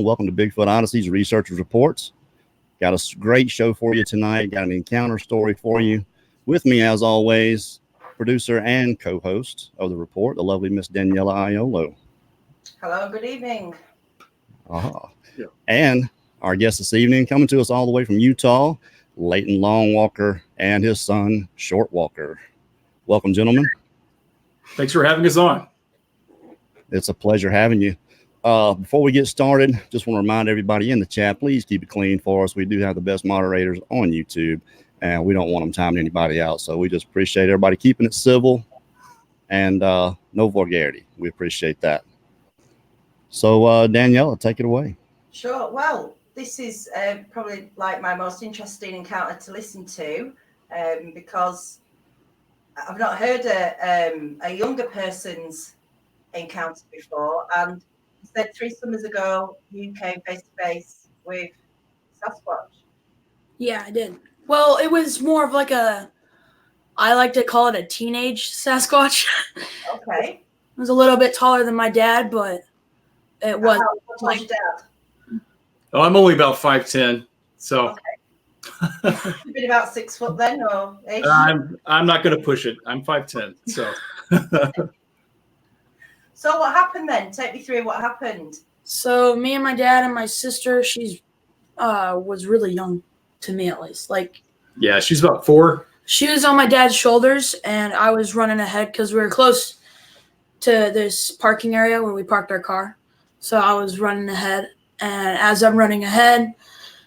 Welcome to Bigfoot Odyssey's Researchers Reports. Got a great show for you tonight. Got an encounter story for you. With me, as always, producer and co-host of the report, the lovely Miss Daniela Iolo. Hello, good evening. Yeah. And our guest this evening, coming to us all the way from Utah, Layton Longwalker and his son, Shortwalker. Welcome, gentlemen. Thanks for having us on. It's a pleasure having you. Before we get started, just want to remind everybody in the chat, please keep it clean for us. We do have the best moderators on YouTube, and we don't want them timing anybody out. So we just appreciate everybody keeping it civil and no vulgarity. We appreciate that. So, Daniela, take it away. Sure. Well, this is probably like my most interesting encounter to listen to because I've not heard a younger person's encounter before. And you said 3 summers ago you came face to face with Sasquatch. Yeah, I did. Well, it was more of like I like to call it a teenage Sasquatch. Okay. It was a little bit taller than my dad, but it was. What was your dad? Oh, I'm only about 5'10", so. Okay. You've been about 6 foot then, or 8? I'm not going to push it. I'm 5'10", so. So what happened then? Take me through what happened. So me and my dad and my sister, she's was really young to me at least. Like, yeah, she's about 4. She was on my dad's shoulders, and I was running ahead because we were close to this parking area where we parked our car. So I was running ahead, and as I'm running ahead,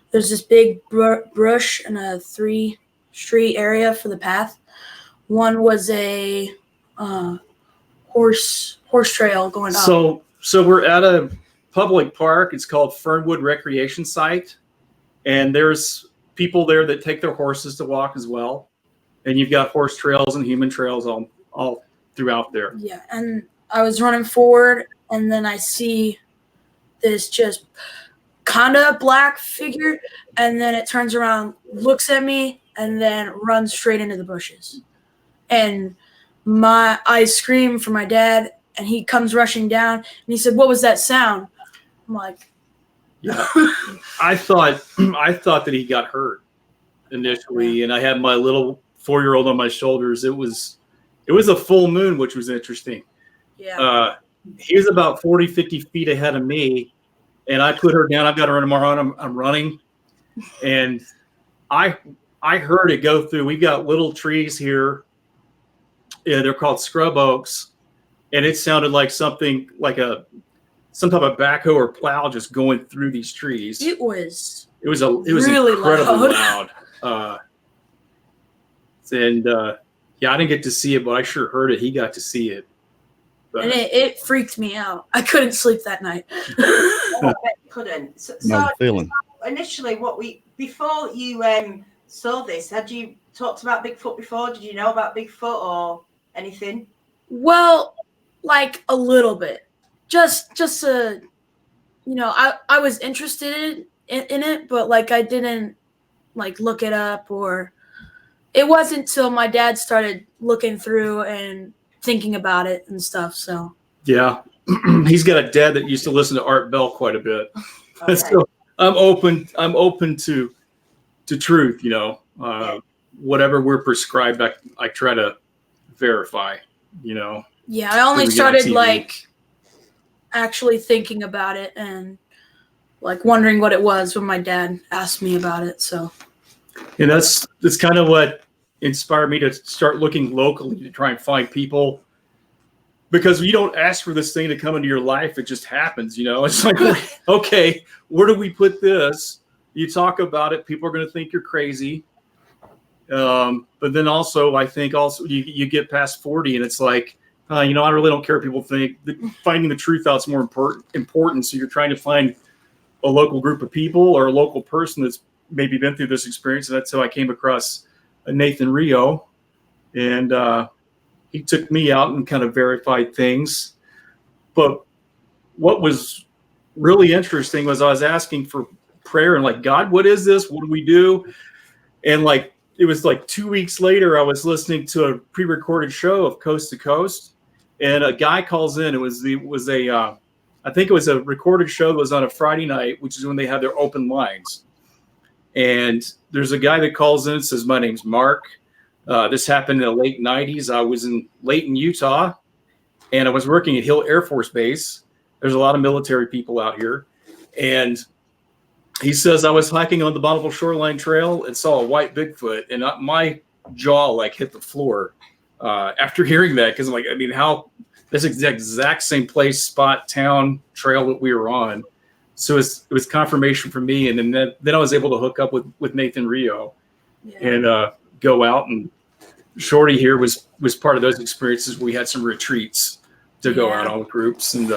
there's this big brush and a 3-street area for the path. One was a horse trail going up. So we're at a public park. It's called Fernwood Recreation Site, and there's people there that take their horses to walk as well. And you've got horse trails and human trails all throughout there. Yeah, and I was running forward, and then I see this just kind of black figure, and then it turns around, looks at me, and then runs straight into the bushes. And I scream for my dad, and he comes rushing down, and he said, "What was that sound?" I'm like, yeah. I thought that he got hurt initially, and I had my little 4-year-old on my shoulders. It was a full moon, which was interesting. Yeah. He was about 40, 50 feet ahead of me, and I put her down. I've got her in my arm. I'm running, and I heard it go through. We've got little trees here. Yeah, they're called scrub oaks, and it sounded like something like some type of backhoe or plow just going through these trees. It was really incredibly loud. Yeah, I didn't get to see it, but I sure heard it. He got to see it. But, and it freaked me out. I couldn't sleep that night. Couldn't. So feeling. Initially, before you saw this, had you talked about Bigfoot before? Did you know about Bigfoot or anything? Well, like a little bit. Just I was interested in it, but like I didn't like look it up, or it wasn't until my dad started looking through and thinking about it and stuff. So yeah, he's got a dad that used to listen to Art Bell quite a bit. Okay. So I'm open to truth. Whatever we're prescribed, I try to verify. Yeah, I only started like actually thinking about it and like wondering what it was when my dad asked me about it. So, and that's kind of what inspired me to start looking locally to try and find people, because you don't ask for this thing to come into your life. It just happens, It's like, okay, where do we put this? You talk about it, people are going to think you're crazy. But then also, I think you get past 40 and it's like, I really don't care what people think. Finding the truth out is more important. So you're trying to find a local group of people or a local person that's maybe been through this experience. And that's how I came across Nathan Rio. And he took me out and kind of verified things. But what was really interesting was I was asking for prayer and like, God, what is this? What do we do? And like, it was like 2 weeks later, I was listening to a pre-recorded show of Coast to Coast, and a guy calls in. It was a I think it was a recorded show that was on a Friday night, which is when they have their open lines. And there's a guy that calls in and says, "My name's Mark. This happened in the late 90s. I was in Layton, Utah, and I was working at Hill Air Force Base. There's a lot of military people out here. And he says, I was hiking on the Bonneville Shoreline Trail and saw a white Bigfoot, and my jaw like hit the floor after hearing that, because I'm like, I mean, how this is the exact same place, spot, town, trail that we were on. So it was confirmation for me, and then I was able to hook up with Nathan Rio and go out, and Shorty here was part of those experiences. We had some retreats to go out on with groups, and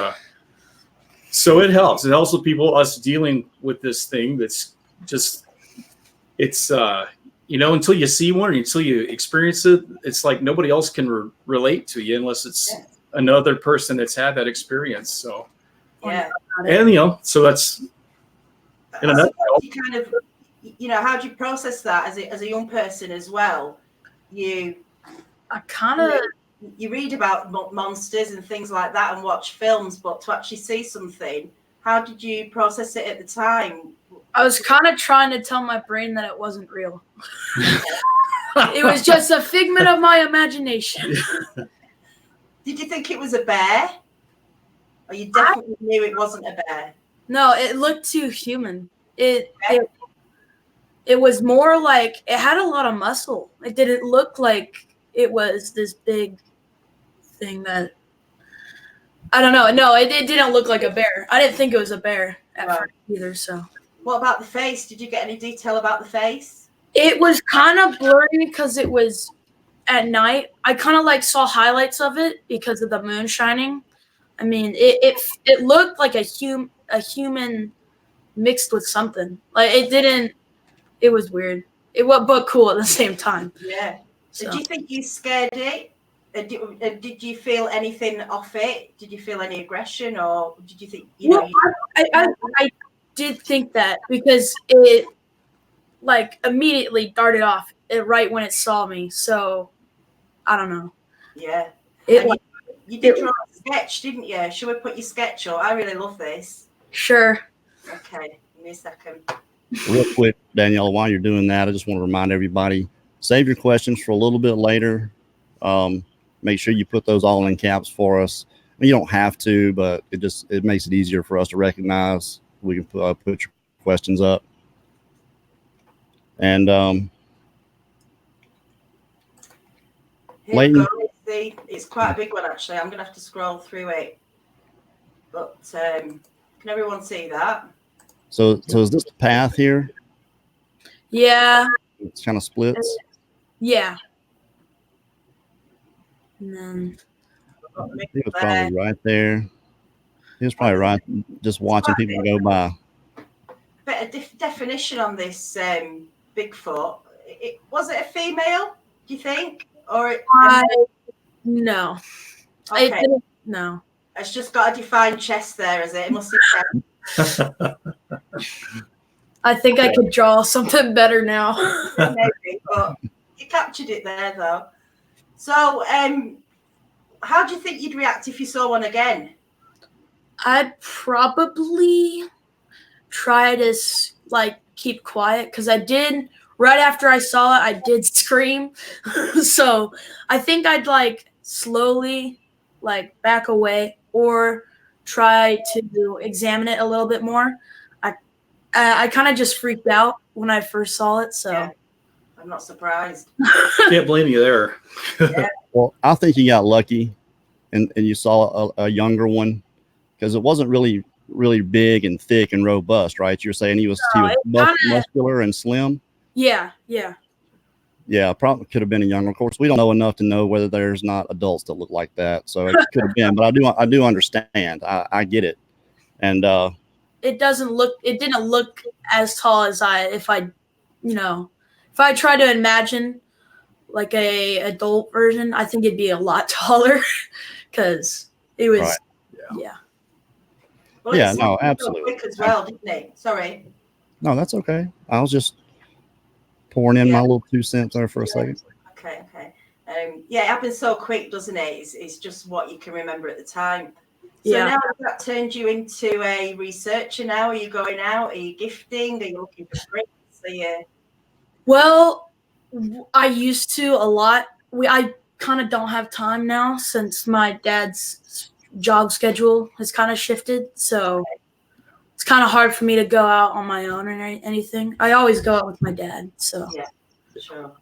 so it helps. It helps with people, us dealing with this thing that's just, it's, until you see one or until you experience it, it's like nobody else can relate to you unless it's another person that's had that experience. So, and, so that's, you kind of, how do you process that as a young person as well? You read about monsters and things like that and watch films, but to actually see something, how did you process it at the time? I was kind of trying to tell my brain that it wasn't real. It was just a figment of my imagination. Did you think it was a bear? Or you definitely knew it wasn't a bear? No, it looked too human. It was more like, it had a lot of muscle. It didn't look like it was this big thing that, I don't know. No, it didn't look like a bear. I didn't think it was a bear at first either. So, what about the face? Did you get any detail about the face? It was kind of blurry because it was at night. I kind of like saw highlights of it because of the moon shining. I mean, it looked like a human mixed with something. Like it was weird. It was but cool at the same time. Yeah. So. Did you think you scared it? Did you feel anything off it? Did you feel any aggression, or did you think I did think that, because it like immediately darted off right when it saw me. So I don't know. Yeah. You did draw a sketch, didn't you? Should we put your sketch up? I really love this. Sure. Okay. Give me a second. Real quick, Daniela, while you're doing that, I just want to remind everybody, save your questions for a little bit later. Make sure you put those all in caps for us. You don't have to, but it makes it easier for us to recognize. We can put your questions up. And Layton, it's quite a big one, actually. I'm going to have to scroll through it. But can everyone see that? So is this the path here? Yeah. It's kind of splits. Yeah. And then he was probably right there. He was probably right, just watching people go by. But a definition on this Bigfoot. Was it a female? Do you think, or no? Okay. No. It's just got a defined chest there, is it? It must be chest. I think I could draw something better now. Maybe, but you captured it there, though. So, how do you think you'd react if you saw one again? I'd probably try to keep quiet, because I did right after I saw it. I did scream, so I think I'd slowly back away or try to examine it a little bit more. I kind of just freaked out when I first saw it, so. Yeah. I'm not surprised. Can't blame you there. Yeah. Well, I think you got lucky and you saw a younger one, because it wasn't really big and thick and robust, right? You're saying he was muscular and slim? Yeah. Yeah, probably could have been a younger. Of course, we don't know enough to know whether there's not adults that look like that. So it could have been, but I do understand. I get it. And it didn't look as tall as if I try to imagine a adult version, I think it'd be a lot taller, because it was, yeah. Well, yeah, no, absolutely. Quick as well, didn't it? Sorry. No, that's okay. I was just pouring in my little 2 cents there for a second. Okay. Yeah, it happens so quick, doesn't it? It's just what you can remember at the time. So Yeah. now has that turned you into a researcher now? Are you going out? Are you gifting? Are you looking for tricks? Are you... Well, I used to a lot. I kind of don't have time now since my dad's job schedule has kind of shifted. So it's kind of hard for me to go out on my own or anything. I always go out with my dad. So Yeah, sure.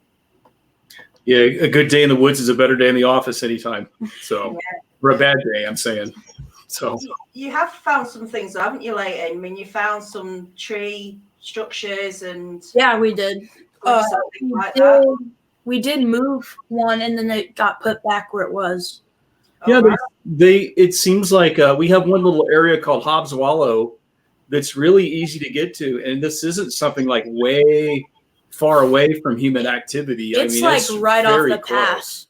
Yeah, a good day in the woods is a better day in the office anytime. So, or a bad day, I'm saying. So you have found some things, haven't you, Layton? I mean, you found some tree structures and yeah, we did. something like that. We did move one, and then it got put back where it was. yeah, Right. it seems like we have one little area called Hobbs Wallow that's really easy to get to, and this isn't something like way far away from human activity. It's like right off the path. Close.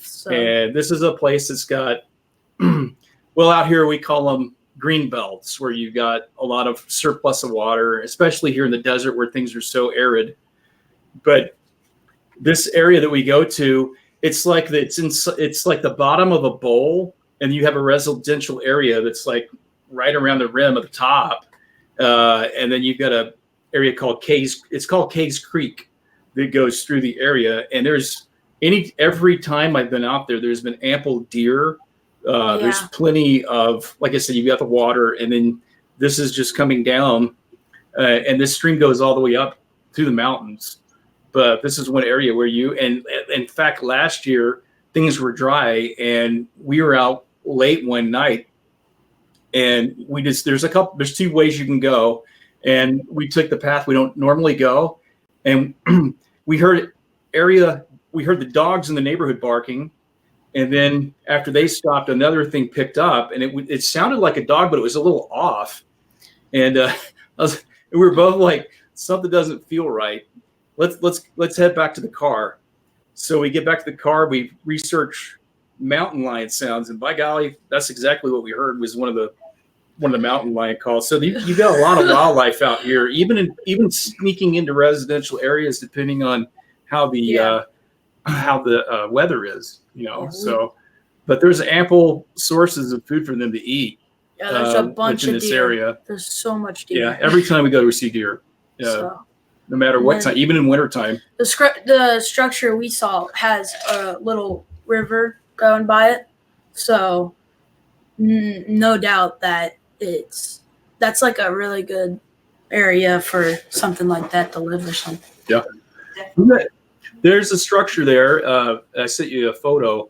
So. And this is a place that's got, well, out here we call them green belts, where you've got a lot of surplus of water, especially here in the desert where things are so arid. But this area that we go to, it's like it's like the bottom of a bowl, and you have a residential area that's like right around the rim of the top, and then you've got a area called Cays. It's called Cays Creek that goes through the area, and every time I've been out there, there's been ample deer. There's plenty of, like I said, you've got the water, and then this is just coming down, and this stream goes all the way up through the mountains. But this is one area where and in fact, last year things were dry, and we were out late one night, and there's two ways you can go, and we took the path we don't normally go, and we heard the dogs in the neighborhood barking. And then after they stopped, another thing picked up, and it sounded like a dog, but it was a little off. And we were both like, something doesn't feel right. Let's head back to the car. So we get back to the car. We research mountain lion sounds, and by golly, that's exactly what we heard was one of the mountain lion calls. So you got a lot of wildlife out here, even sneaking into residential areas, depending on how the weather is, so, but there's ample sources of food for them to eat. Yeah, there's a bunch in of this deer. area. There's so much deer. Yeah, every time we go, we see deer. So, no matter what time, even in wintertime. The structure we saw has a little river going by it, so no doubt that that's like a really good area for something like that to live or something. Yeah. There's a structure there. I sent you a photo.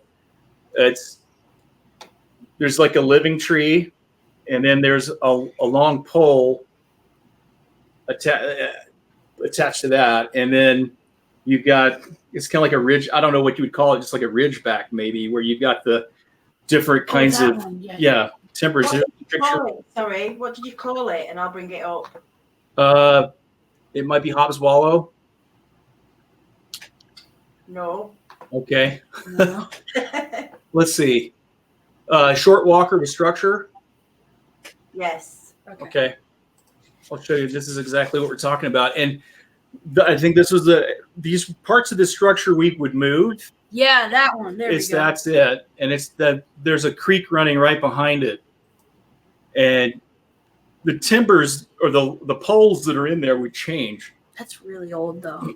There's like a living tree, and then there's a long pole attached to that, and then you've got, it's kind of like a ridge. I don't know what you would call it, just like a ridge back maybe, where you've got the different kinds of timbers. What did you call it? Sorry, what did you call it? And I'll bring it up. It might be Hobbs Wallow. No. Okay. No. Let's see. Shortwalker, the structure. Yes. Okay. I'll show you. This is exactly what we're talking about. And I think this was these parts of the structure we would move. Yeah, that one. There we go. That's it. And there's a creek running right behind it. And the timbers or the poles that are in there would change. That's really old though.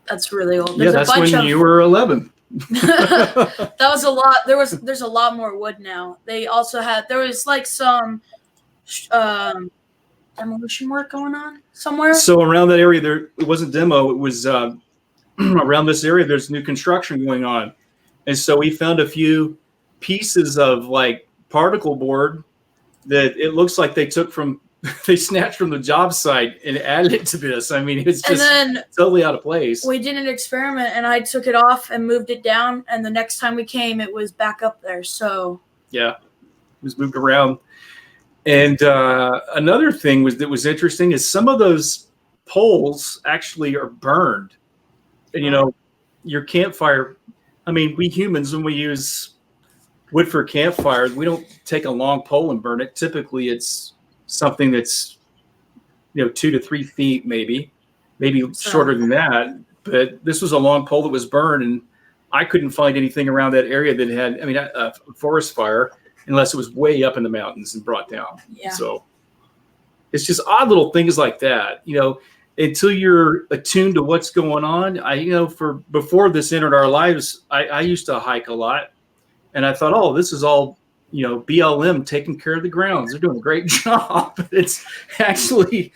That's really old. There's that's when you were 11. That was a lot. There's a lot more wood now. They also there was like some demolition work going on somewhere. So around that area, it wasn't demo. It was around this area. There's new construction going on, and so we found a few pieces of like particle board that it looks like they snatched from the job site and added it to this. I mean, it's just totally out of place. We did an experiment, and I took it off and moved it down, and the next time we came, it was back up there. So yeah, it was moved around. And another thing that was interesting is some of those poles actually are burned. And your campfire. I mean, we humans, when we use wood for campfires, we don't take a long pole and burn it. Typically, it's something that's 2 to 3 feet, maybe shorter than that. But this was a long pole that was burned, and I couldn't find anything around that area that had, a forest fire. unless it was way up in the mountains and brought down. Yeah. So it's just odd little things like that, until you're attuned to what's going on. Before this entered our lives, I used to hike a lot, and I thought, oh, this is all, BLM taking care of the grounds. They're doing a great job. It's actually,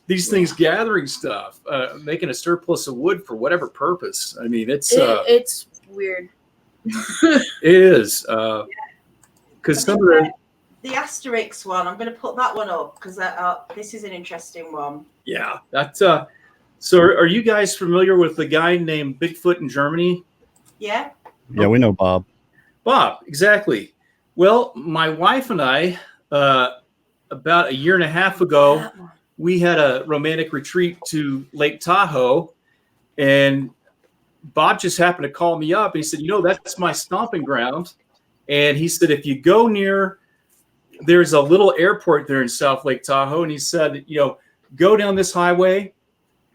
these things gathering stuff, making a surplus of wood for whatever purpose. I mean, it's weird. it is. Because some of the Asterix one, I'm going to put that one up because this is an interesting one. Yeah, that's so are you guys familiar with the guy named Bigfoot in Germany? Yeah. Yeah, we know Bob. Bob, exactly. Well, my wife and I, about a year and a half ago, we had a romantic retreat to Lake Tahoe, and Bob just happened to call me up. And he said, that's my stomping ground. And he said, if you go near, there's a little airport there in South Lake Tahoe. And he said, go down this highway.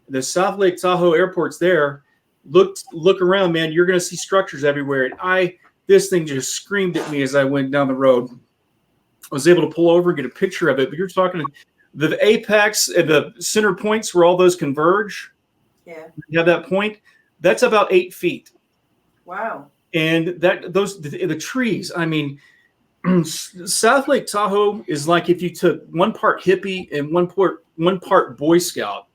The South Lake Tahoe airport's there. Look around, man. You're going to see structures everywhere. And this thing just screamed at me as I went down the road. I was able to pull over and get a picture of it. But you're talking the apex and the center points where all those converge. Yeah. You have that point. That's about 8 feet. Wow. And the trees, I mean, South Lake Tahoe is like if you took one part hippie and one part Boy Scout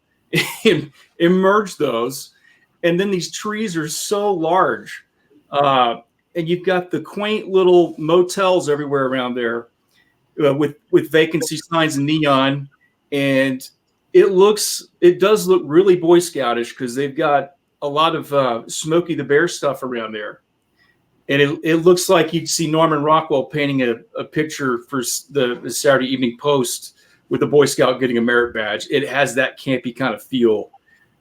and merged those, and then these trees are so large, and you've got the quaint little motels everywhere around there with vacancy signs and neon, and it does look really Boy Scoutish because they've got a lot of Smokey the Bear stuff around there. And it looks like you'd see Norman Rockwell painting a picture for the Saturday Evening Post with a Boy Scout getting a merit badge. It has that campy kind of feel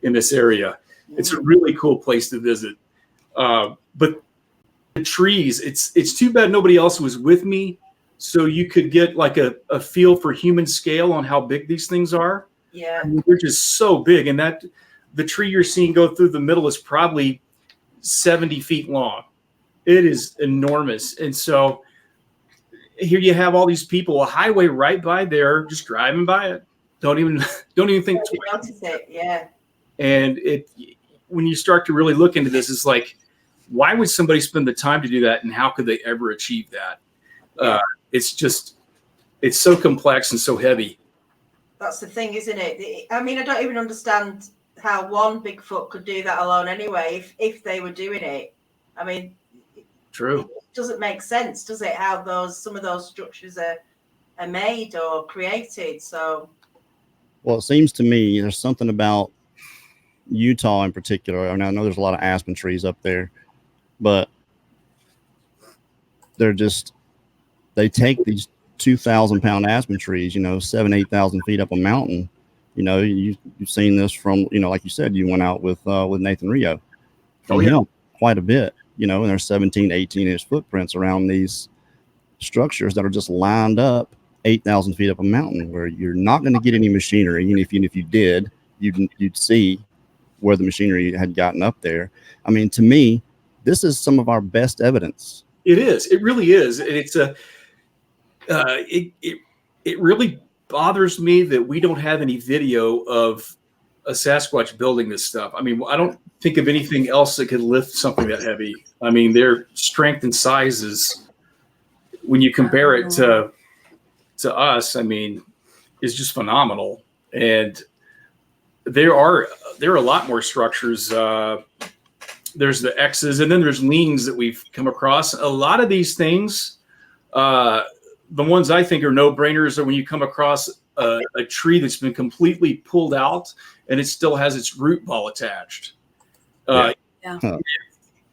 in this area. It's a really cool place to visit. But the trees, it's too bad nobody else was with me, so you could get like a feel for human scale on how big these things are. Yeah. I mean, they're just so big. And the tree you're seeing go through the middle is probably 70 feet long. It is enormous. And so here you have all these people, a highway right by there, just driving by it. Don't even think twice. Notice it, yeah. And when you start to really look into this, it's like, why would somebody spend the time to do that? And how could they ever achieve that? It's so complex and so heavy. That's the thing, isn't it? I mean, I don't even understand how one Bigfoot could do that alone anyway, if they were doing it. I mean, True. It doesn't make sense, does it? How some of those structures are made or created. So, well, it seems to me there's something about Utah in particular. I mean, I know there's a lot of aspen trees up there, but they take these 2,000-pound aspen trees, 7,000-8,000 feet up a mountain. You've seen this from, like you said, you went out with Nathan Rio. From him quite a bit. And there's 17, 18-inch footprints around these structures that are just lined up 8,000 feet up a mountain where you're not going to get any machinery. And if you did, you'd see where the machinery had gotten up there. I mean, to me, this is some of our best evidence. It is. It really is. And it's it really bothers me that we don't have any video of a Sasquatch building this stuff. I mean, I don't think of anything else that could lift something that heavy. I mean, their strength and sizes, when you compare it to us, I mean, is just phenomenal. And there are a lot more structures. There's the X's, and then there's leans that we've come across. A lot of these things, the ones I think are no-brainers are when you come across a tree that's been completely pulled out and it still has its root ball attached.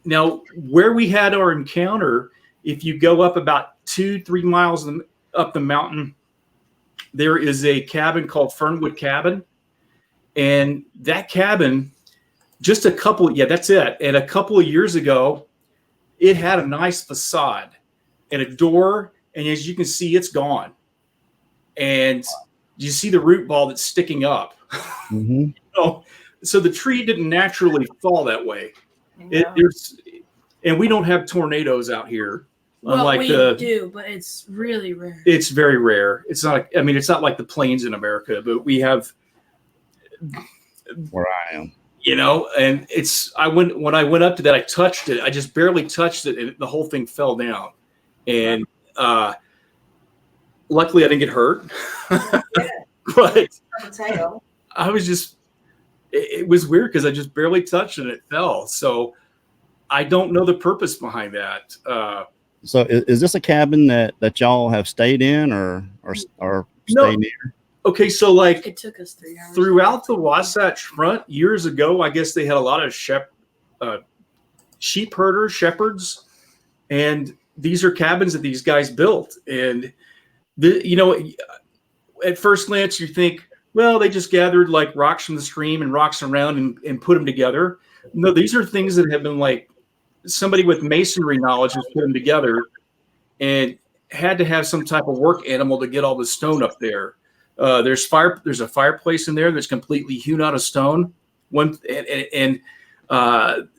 Now, where we had our encounter, if you go up about 2-3 miles up the mountain, there is a cabin called Fernwood Cabin. And that cabin, that's it. And a couple of years ago, it had a nice facade and a door. And as you can see, it's gone. And you see the root ball that's sticking up. Mm-hmm. So the tree didn't naturally fall that way. And we don't have tornadoes out here Well, Unlike we do, but it's really rare. It's very rare. It's not. I mean, it's not like the plains in America, but we have. Where I am. And when I went up to that, I touched it. I just barely touched it, and the whole thing fell down. And luckily, I didn't get hurt. But I was just. It was weird because I just barely touched it and it fell. So I don't know the purpose behind that. So is this a cabin that y'all have stayed in or stayed near? Okay, so like it took us 3 hours. Throughout the Wasatch Front years ago, I guess they had a lot of sheep herders, shepherds, and these are cabins that these guys built. And at first glance, you think, well, they just gathered like rocks from the stream and rocks around and put them together. No, these are things that have been like somebody with masonry knowledge has put them together and had to have some type of work animal to get all the stone up there. There's a fireplace in there that's completely hewn out of stone.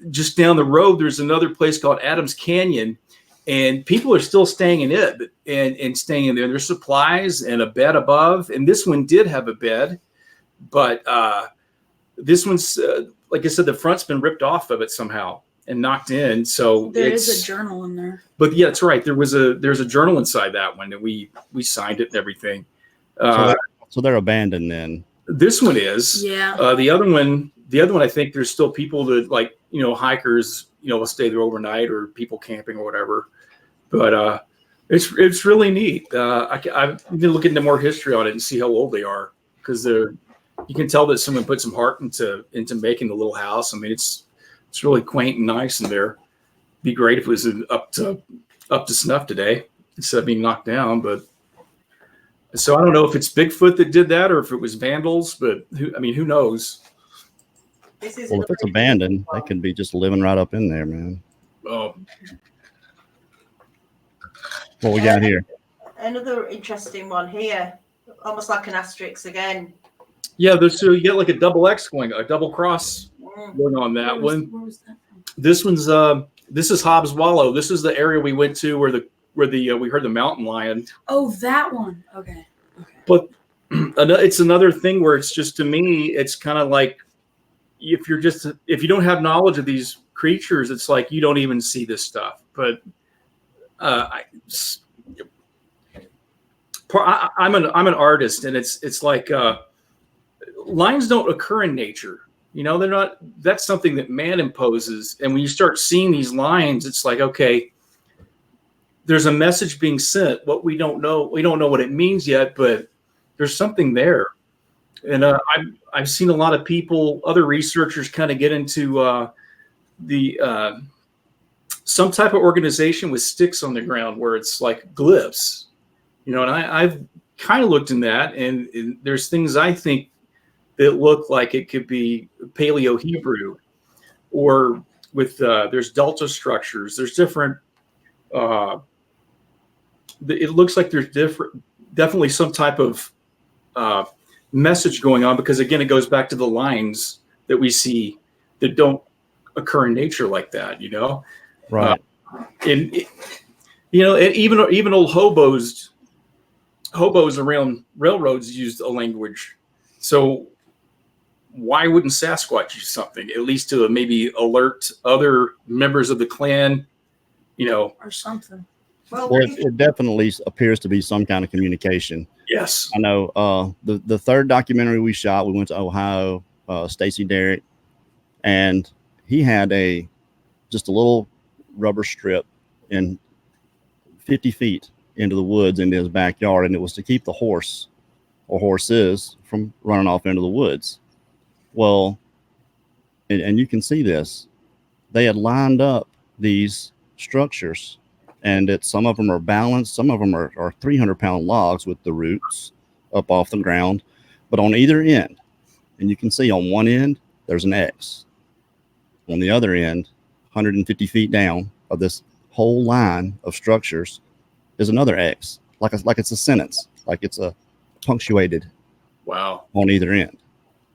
Just down the road, there's another place called Adams Canyon, and people are still staying in it and staying in there. There's supplies and a bed above, and this one did have a bed, but this one's like I said, the front's been ripped off of it somehow and knocked in. So there is a journal in there. But yeah, that's right. There's a journal inside that one, and we signed it and everything. So they're abandoned then. This one is. Yeah. The other one, I think there's still people that like, hikers, will stay there overnight or people camping or whatever. But it's really neat. I've been looking into more history on it and see how old they are, because you can tell that someone put some heart into making the little house. I mean, it's really quaint and nice in there. Be great if it was up to snuff today instead of being knocked down, but. So I don't know if it's Bigfoot that did that or if it was vandals, but who knows? This is well, if it's abandoned, they could be just living right up in there, man. Oh. What we got here? Another interesting one here, almost like an asterisk again. Yeah, so you get like a double X going, a double cross going on that one. Where was that from? This one's this is Hobbs Wallow. This is the area we went to where we heard the mountain lion. Oh, that one. Okay. But it's another thing where it's just, to me, it's kind of like if you don't have knowledge of these creatures, it's like you don't even see this stuff. But I'm an artist, and it's like lines don't occur in nature. They're not. That's something that man imposes. And when you start seeing these lines, it's like, okay, there's a message being sent. What we don't know what it means yet, but there's something there. And I've seen a lot of people, other researchers, kind of get into some type of organization with sticks on the ground where it's like glyphs, and I've kind of looked in that, and there's things I think that look like it could be Paleo Hebrew, or with there's delta structures. There's different. It looks like there's definitely some type of message going on, because again, it goes back to the lines that we see that don't occur in nature like that, Right. And even old hobos around railroads used a language. So why wouldn't Sasquatch use something, at least to maybe alert other members of the clan, or something? Well, it definitely appears to be some kind of communication. Yes. I know the third documentary we shot, we went to Ohio, Stacy Derrick, and he had just a little rubber strip in 50 feet into the woods into his backyard, and it was to keep the horse or horses from running off into the woods. Well, and you can see this, they had lined up these structures, and some of them are balanced, some of them are 300-pound logs with the roots up off the ground, but on either end, and you can see on one end there's an X, on the other end 150 feet down of this whole line of structures is another X, like it's a sentence, like it's a punctuated. Wow. On either end.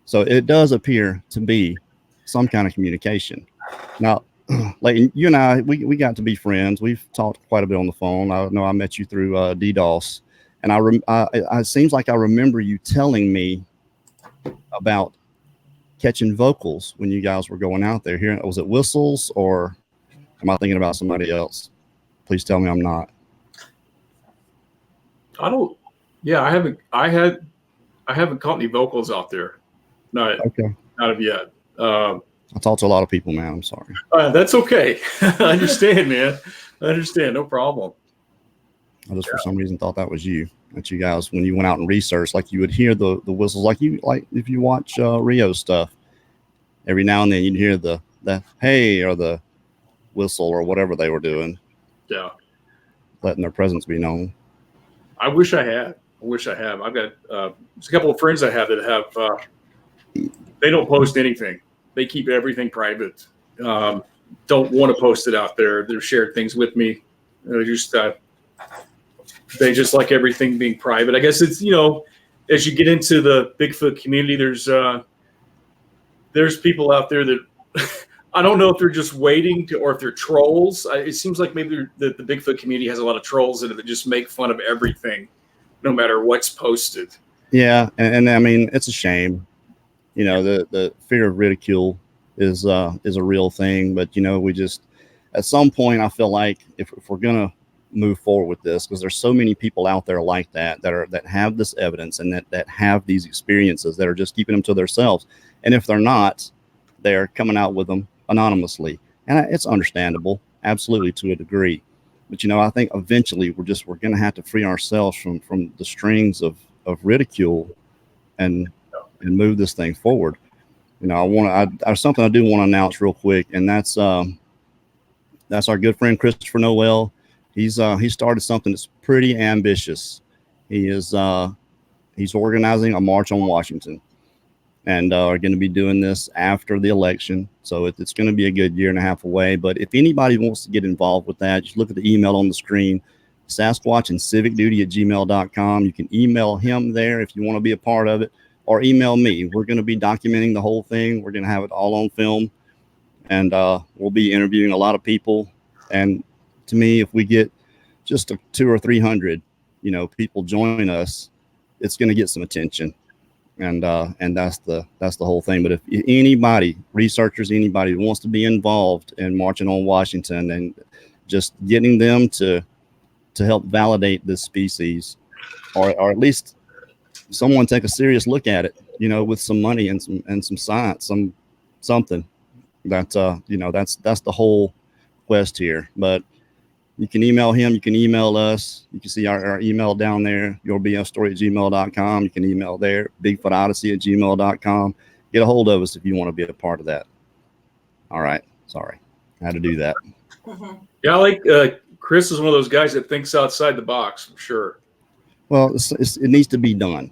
So it does appear to be some kind of communication. Now, Layton, you and I, we got to be friends. We've talked quite a bit on the phone. I know I met you through DDoS, and it seems like I remember you telling me about catching vocals when you guys were going out there. Here, was it whistles, or am I thinking about somebody else? Please tell me I'm not. I don't. Yeah, I haven't caught any vocals out there. Not of yet. I talked to a lot of people, man. I'm sorry. That's okay. I understand, man. I understand. No problem. I just for some reason thought that was you. That you guys, when you went out and researched, like you would hear the whistles, like if you watch Rio stuff, every now and then you'd hear the hey or the whistle or whatever they were doing. Yeah, letting their presence be known. I wish I had. I've got there's a couple of friends I have that have. They don't post anything. They keep everything private. Don't want to post it out there. They've shared things with me. They just like everything being private. I guess it's, as you get into the Bigfoot community, there's people out there that I don't know if they're just waiting to, or if they're trolls. It seems like maybe the Bigfoot community has a lot of trolls in it that just make fun of everything, no matter what's posted. Yeah, and I mean, it's a shame. The fear of ridicule is a real thing, but we just at some point I feel like if we're gonna move forward with this, because there's so many people out there like that have this evidence and that have these experiences that are just keeping them to themselves, and if they're not, they're coming out with them anonymously, and it's understandable, absolutely, to a degree. But I think eventually we're gonna have to free ourselves from the strings of ridicule and move this thing forward. There's something I do want to announce real quick, and that's our good friend Christopher Noel. He started something that's pretty ambitious. He's organizing a march on Washington, and are going to be doing this after the election. So it's going to be a good year and a half away. But if anybody wants to get involved with that, just look at the email on the screen, sasquatchandcivicduty@gmail.com. You can email him there if you want to be a part of it, or email me. We're going to be documenting the whole thing. We're going to have it all on film, and we'll be interviewing a lot of people. And to me, if we get just 200 or 300, people join us, it's going to get some attention, and that's the whole thing. But if anybody, researchers, anybody who wants to be involved in marching on Washington and just getting them to help validate this species, or at least someone take a serious look at it, with some money and some science, something that that's the whole quest here. But you can email him, you can email us, you can see our email down there, yourbfstory@gmail.com. You can email there, bigfootodyssey@gmail.com. Get a hold of us if you want to be a part of that. All right, sorry, I had to do that. Yeah, I like Chris is one of those guys that thinks outside the box, for sure. Well, it needs to be done.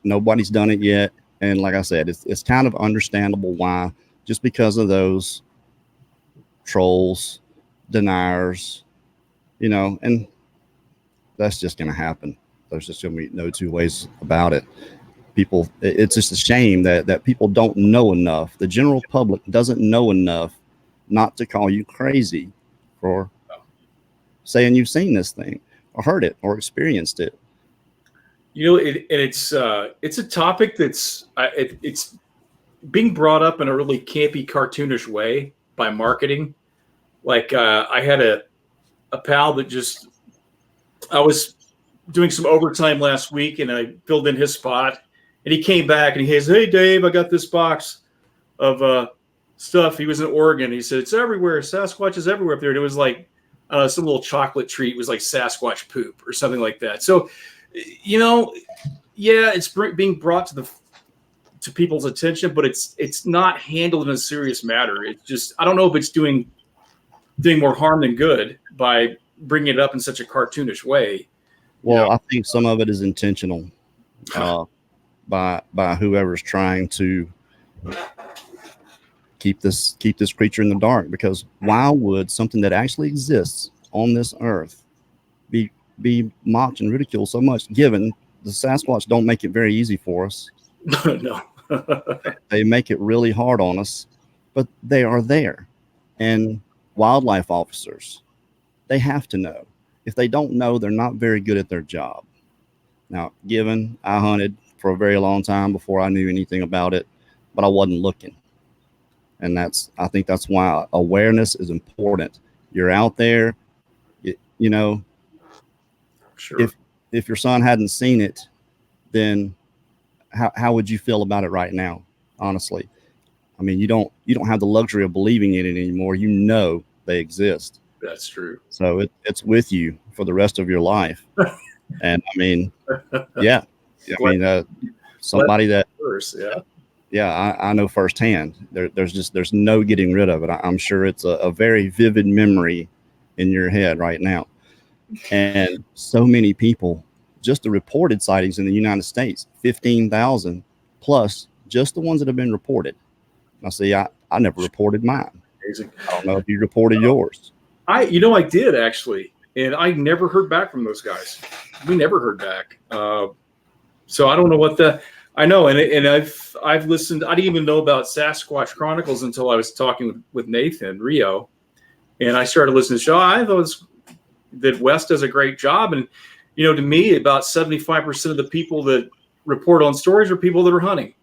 Nobody's done it yet, and like I said, it's kind of understandable why, just because of those trolls, deniers, and that's just going to happen. There's just going to be no two ways about it. People, it's just a shame that people don't know enough. The general public doesn't know enough not to call you crazy for saying you've seen this thing or heard it or experienced it. It's a topic that's it's being brought up in a really campy, cartoonish way by marketing. Like I had a pal that I was doing some overtime last week, and I filled in his spot, and he came back and he says, "Hey Dave, I got this box of stuff." He was in Oregon. He said, "It's everywhere. Sasquatch is everywhere up there." And it was like some little chocolate treat. It was like Sasquatch poop or something like that. So, yeah, it's being brought to people's attention, but it's not handled in a serious matter. It's just, I don't know if it's doing more harm than good by bringing it up in such a cartoonish way. Well, I think some of it is intentional by whoever's trying to keep this creature in the dark, because why would something that actually exists on this earth be mocked and ridiculed so much, given the Sasquatch don't make it very easy for us. No. They make it really hard on us, but they are there. And wildlife officers, they have to know. If they don't know, they're not very good at their job. Now, given I hunted for a very long time before I knew anything about it, but I wasn't looking. And I think that's why awareness is important. You're out there, you know, Sure. if your son hadn't seen it, then how would you feel about it right now? Honestly, I mean, you don't have the luxury of believing in it anymore. You know they exist. That's true. So it's with you for the rest of your life. And I mean, yeah, I mean, somebody that, I know firsthand. There's no getting rid of it. I'm sure it's a very vivid memory in your head right now. And so many people, just the reported sightings in the United States, 15,000 plus, just the ones that have been reported. Now, see, I never reported mine. Amazing. I don't know if you reported yours. I did actually, and I never heard back from those guys. We never heard back. So I don't know I know, and I've listened. I didn't even know about Sasquatch Chronicles until I was talking with Nathan Rio, and I started listening to the show. I thought that Wes does a great job, and to me, about 75% of the people that report on stories are people that are hunting,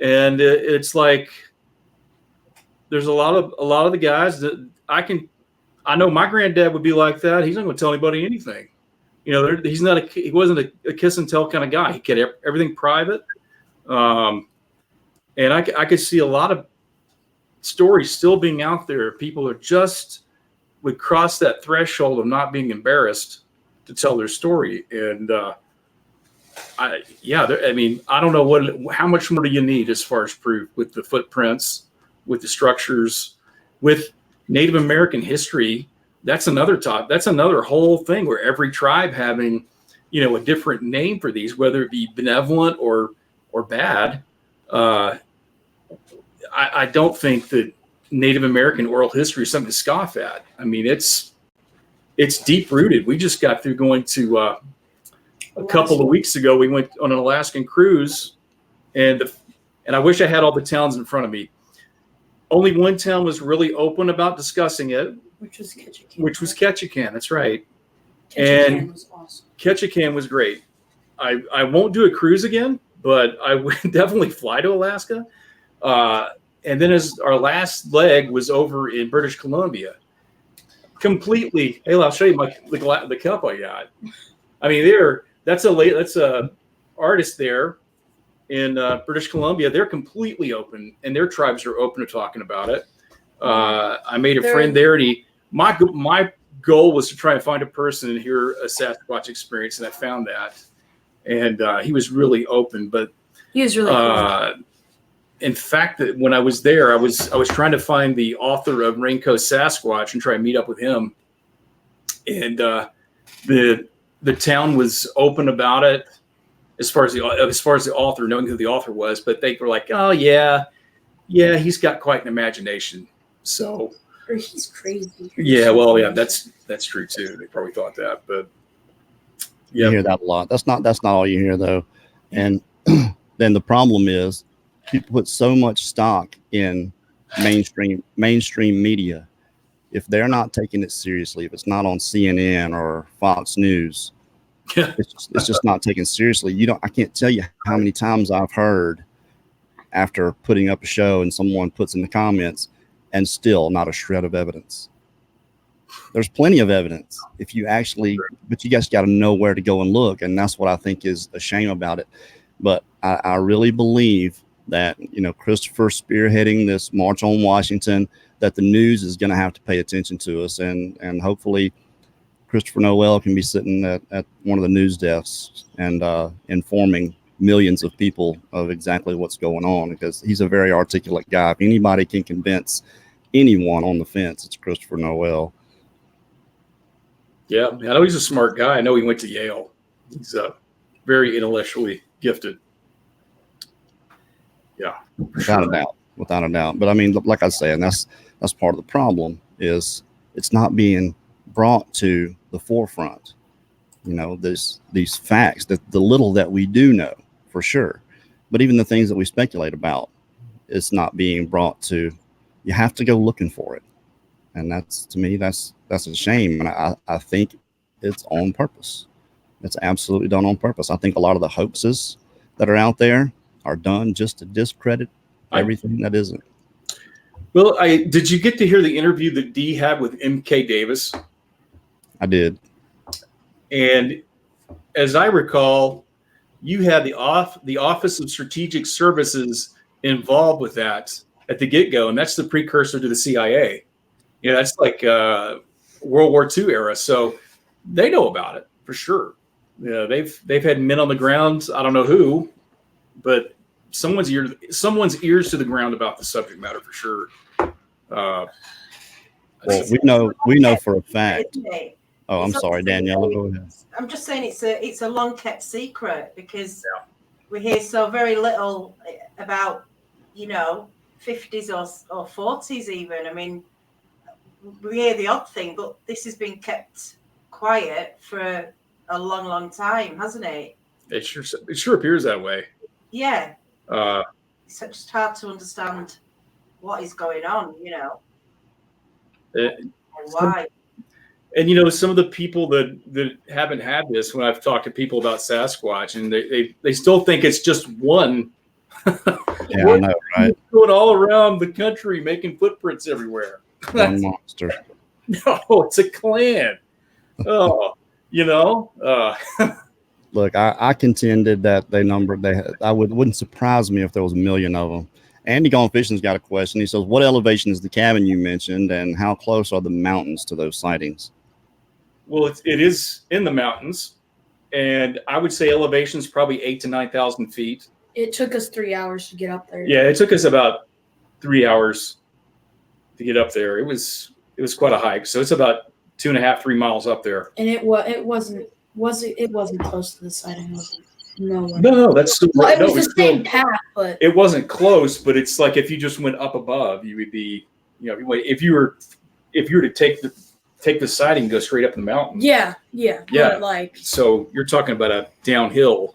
and it's like there's a lot of the guys that I know my granddad would be like that. He's not going to tell anybody anything. He wasn't a kiss and tell kind of guy. He kept everything private. And I could see a lot of stories still being out there. People would cross that threshold of not being embarrassed to tell their story. And I don't know how much more do you need as far as proof with the footprints, with the structures, with Native American history. That's another whole thing where every tribe having, a different name for these, whether it be benevolent or bad. I don't think that Native American oral history is something to scoff at. I mean, it's deep rooted. We just got through going to a couple of weeks ago. We went on an Alaskan cruise, and I wish I had all the towns in front of me. Only one town was really open about discussing it, which was Ketchikan. That's right. Ketchikan was awesome. Ketchikan was great. I won't do a cruise again, but I would definitely fly to Alaska. And then as our last leg was over in British Columbia, completely. Hey, I'll show you the cup I got. I mean, that's a artist there in British Columbia. They're completely open, and their tribes are open to talking about it. I made a friend there, and my goal was to try and find a person and hear a Sasquatch experience, and I found that. And he was really open, but he was really cool. In fact, that when I was there, I was trying to find the author of Raincoat Sasquatch and try and meet up with him. And the town was open about it as far as the author, knowing who the author was, but they were like, "Oh yeah, he's got quite an imagination." So, or he's crazy. Yeah, well, yeah, that's true too. They probably thought that, but you hear that a lot. That's not all you hear though. And then the problem is people put so much stock in mainstream media. If they're not taking it seriously, if it's not on CNN or Fox News, it's just not taken seriously. I can't tell you how many times I've heard after putting up a show and someone puts in the comments and still not a shred of evidence. There's plenty of evidence but you guys got to know where to go and look. And that's what I think is a shame about it. But I really believe that, Christopher spearheading this March on Washington, that the news is going to have to pay attention to us. And hopefully Christopher Noel can be sitting at one of the news desks and informing millions of people of exactly what's going on, because he's a very articulate guy. If anybody can convince anyone on the fence, it's Christopher Noel. Yeah, I know he's a smart guy. I know he went to Yale. He's very intellectually gifted. Yeah, without a doubt. But I mean, like I say, and that's part of the problem is it's not being brought to the forefront. These facts, that the little that we do know for sure, but even the things that we speculate about, it's not being brought to. You have to go looking for it. And that's, to me, that's a shame. And I think it's on purpose. It's absolutely done on purpose. I think a lot of the hoaxes that are out there are done just to discredit everything that isn't. Well, did you get to hear the interview that Dee had with M.K. Davis? I did. And as I recall, you had the Office of Strategic Services involved with that at the get-go, and that's the precursor to the CIA. You know, that's like World War II era. So they know about it for sure. You know, they've had men on the ground. I don't know who, but someone's ears to the ground about the subject matter for sure. Well, we know for a fact. Oh, I'm sorry, Daniela. Go ahead. I'm just saying it's a long kept secret because we hear so very little about, you know, 50s or 40s even. I mean, we hear the odd thing, but this has been kept quiet for a long, long time, hasn't it? It sure appears that way. Yeah. It's just hard to understand what is going on, you know. Why? And, you know, some of the people that haven't had this, when I've talked to people about Sasquatch, and they still think it's just one. Yeah, I know, right? Going all around the country, making footprints everywhere. One monster. No, it's a clan. Oh, you know. Look, I contended that wouldn't surprise me if there was a million of them. Andy Gone Fishing's got a question. He says, what elevation is the cabin you mentioned, and how close are the mountains to those sightings? Well, it is in the mountains, and I would say elevation is probably 8,000 to 9,000 feet. It took us 3 hours to get up there. Yeah, it took us about 3 hours to get up there. It was quite a hike. So it's about 2.5, 3 miles up there. And it wasn't close to the sighting, was it? No, that's still well, it was the same path, but it wasn't close. But it's like if you just went up above, you would be, you know, if you were to take the sighting and go straight up the mountain. Yeah. But like, so you're talking about a downhill,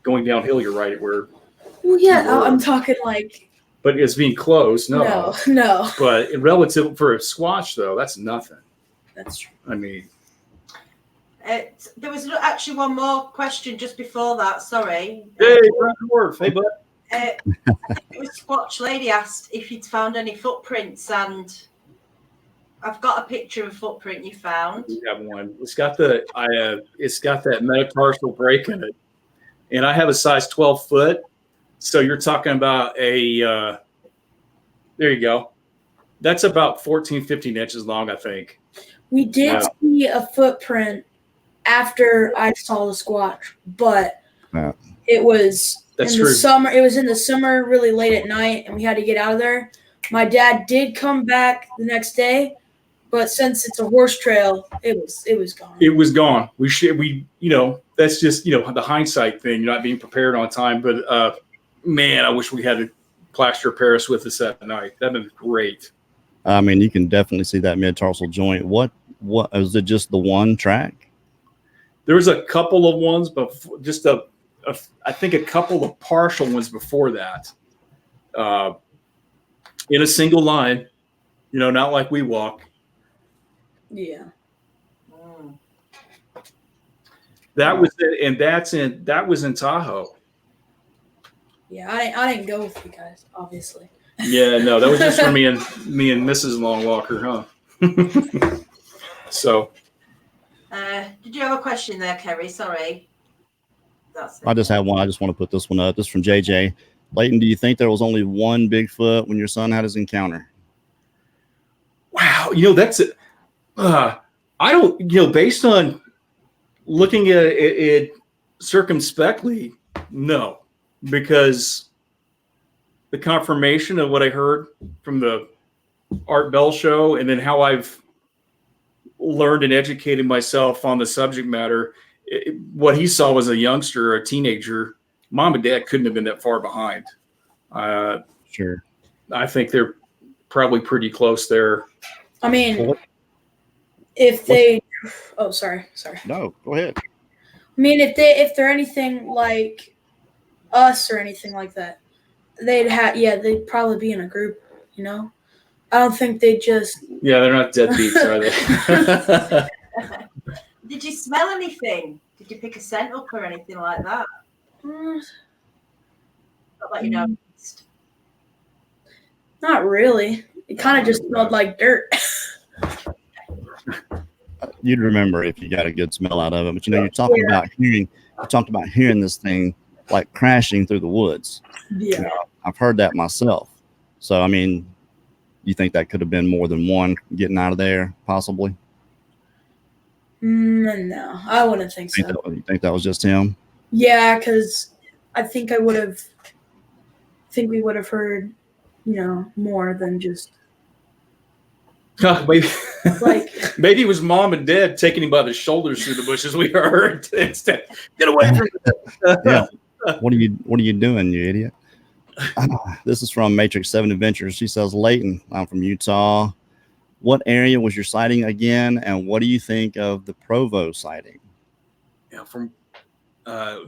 going downhill. You're right where. Well, yeah, I'm talking like. But it's being close. No. But relative for a Squatch, though, that's nothing. That's true. I mean. There was actually one more question just before that. Sorry. Hey, Dwarf. Hey, bud. It was Squatch Lady asked if you'd found any footprints, and I've got a picture of a footprint you found. We have one. It's got that metatarsal break in it, and I have a size 12 foot. So you're talking about there you go. That's about 14, 15 inches long, I think. We did see a footprint after I saw the Squatch, but it was the summer. It was in the summer, really late at night, and we had to get out of there. My dad did come back the next day, but since it's a horse trail, it was gone. It was gone. We you know, that's just, you know, the hindsight thing, not being prepared on time. But man, I wish we had a plaster of Paris with us that night. That'd been great. I mean, you can definitely see that mid-tarsal joint. What was it? Just the one track? There was a couple of ones, but just I think a couple of partial ones before that. In a single line, you know, not like we walk. Yeah. That was it, and that was in Tahoe. Yeah, I didn't go with you guys, obviously. Yeah, no, that was just for me and Mrs. Longwalker, huh? So. Did you have a question there, Kerry? Sorry. I just have one. I just want to put this one up. This is from JJ. Layton, do you think there was only one Bigfoot when your son had his encounter? Wow, you know, that's it. I don't, you know, based on looking at it circumspectly, no, because the confirmation of what I heard from the Art Bell show, and then how I've learned and educated myself on the subject matter, what he saw was a youngster, a teenager. Mom and dad couldn't have been that far behind. Sure. I think they're probably pretty close there. I mean, if they, sorry. No, go ahead. I mean, if they're anything like us or anything like that, they'd probably be in a group, you know. I don't think they just. Yeah, they're not deadbeats, are they? Did you smell anything? Did you pick a scent up or anything like that? Not that you noticed. Not really. It kind of just smelled like dirt. You'd remember if you got a good smell out of it, but you're talking about hearing. You talked about hearing this thing like crashing through the woods. Yeah. I've heard that myself. So I mean, you think that could have been more than one getting out of there, possibly? No, I wouldn't think so. You think that was just him? Yeah, because I think we would have heard, more than just. Maybe, like maybe it was mom and dad taking him by the shoulders through the bushes. We heard instead. Get away from me. Yeah. What are you doing, you idiot? This is from Matrix 7 Adventures. She says, Layton, I'm from Utah. What area was your sighting again, and what do you think of the Provo sighting? Yeah,